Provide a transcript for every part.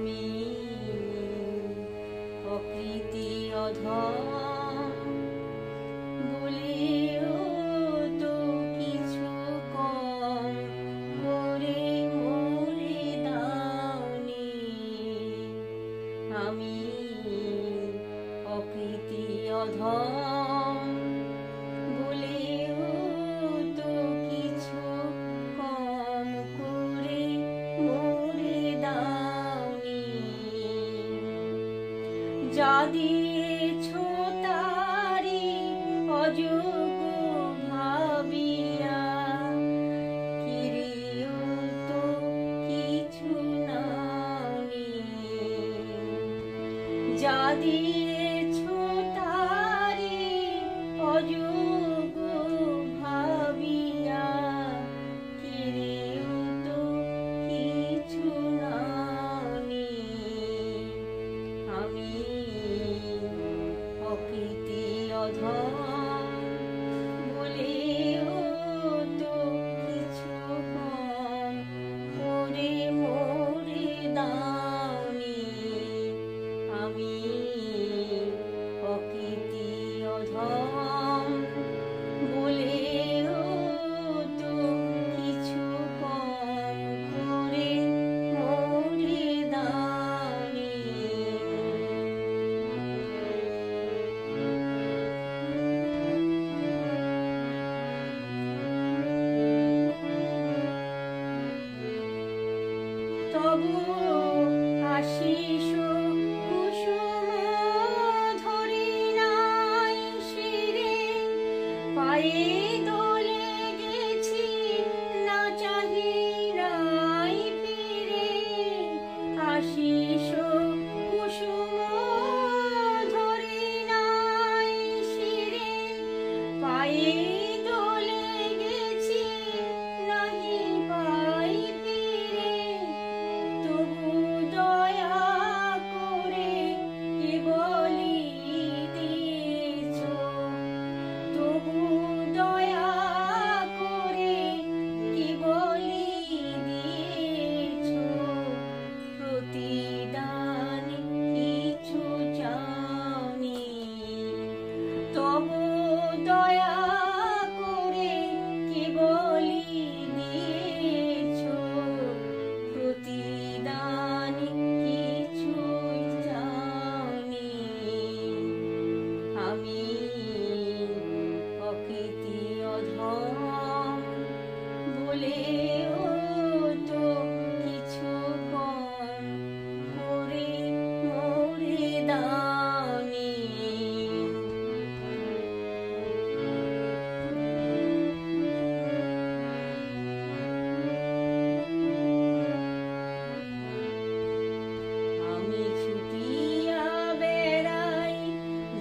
আমি অকৃতি অধম বলেও তো কিছু কম করে মরে দাওনি। আমি অকৃতি অধম বলেও তো কিছু কম করে মরে দাওনি। যা দিয়েছ তারি অযোগ্য ভাবিয়া কিরেও তো কিছু নাওনি। যা দিয়েছ তারি অযোগ্য ভাবিয়া কিরেও তো কিছু নাওনি। আমি অকৃতি অধম বলেও তো কিছু কম করে মরে দাওনি। আমি অকৃতি অধম বলেও তো কিছু কম করে মরে দাওনি। তবু আশিস কুসুম ধরি নাই শিরে, পায়ে দোলে গেছি না চাহি নাই ফিরে। আশিস কুসুম ধরি নাই শিরে, পায়ে দোলে গেছি নাহি পাই ফিরে। তবু দয়া করে কি বলি দিয়েছ, তবু দয়া করে কি বলি দিয়েছ। প্রতিদান কিছু চাওনি, তবু দয়া করে কি বলি দিয়েছ। প্রতিদান কিছু চাওনি। আমি অকৃতি অধম বলেও তো কিছু কম করে মরে দাওনি। আমি ছুটিয়া বেড়াই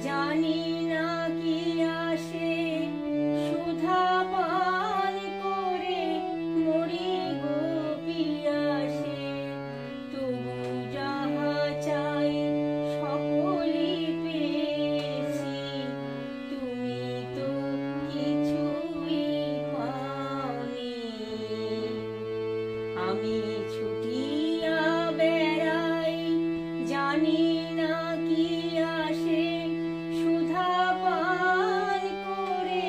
জানি না কি আসে, সুধা পান করে মরি গো পিয়াসে। তবু যাহা চাই সকলই পেয়েছি, তুমি তো কিছুই পাওনি। আমি ছুটিয়া বেড়াই জানি না কি আসে, সুধা পান করে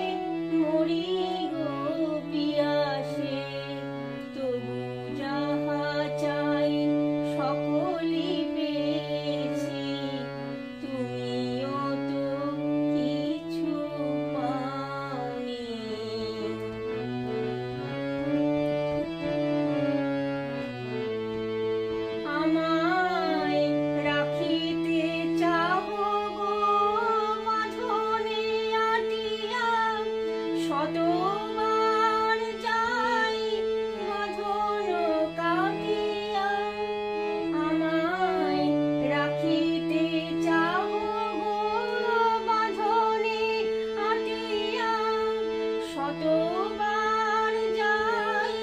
মরি গো পিয়াসে। তবু যাহা চাই সকলই পেয়েছি, তুমিও তো কিছু পাওনি। আমায় রাখিতে চাহো গো বাঁধনে আটিয়া, শতবার যাই বাঁধন কাটিয়া। আমায় রাখিতে চাহো গো বাঁধনে আটিয়া, শতবার যাই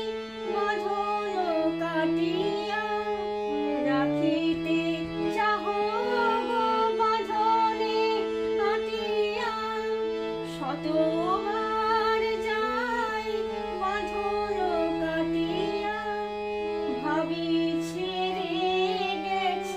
বাঁধন কাটিয়া। রাখিতে চাহো গো বাঁধনে আটিয়া, শতবার যাই বাঁধন কাটিয়া। ভাবি ছেড়ে গেছে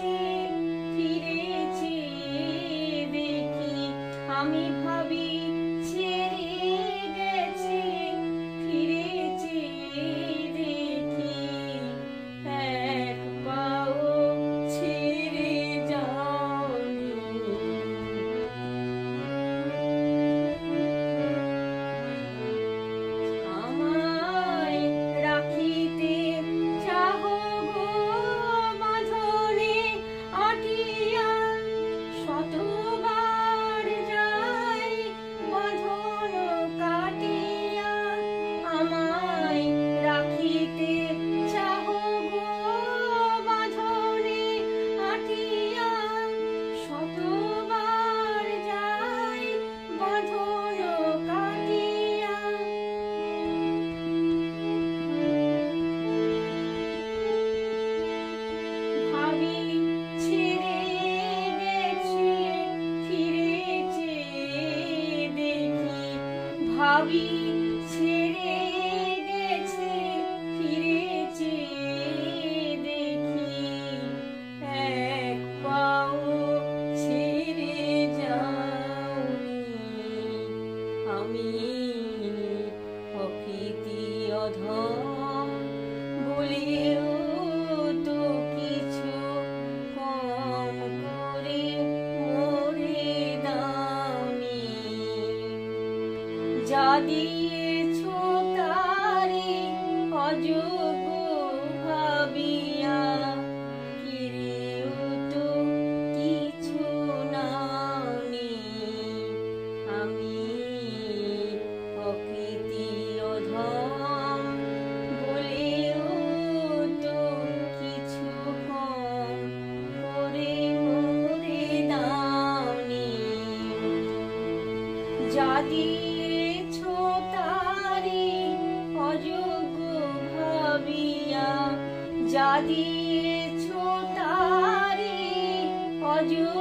দিয়েছ তারি অযোগ্য ভাবিয়া, ফিরেও তো কিছু নাওনি। আমি অকৃতি অধম বলেও তো কিছু কম করে মোরে দাওনি। যা দিয়েছ তারি অযোগ্য ভাবিয়া, যা দিয়েছ তারি অযোগ্য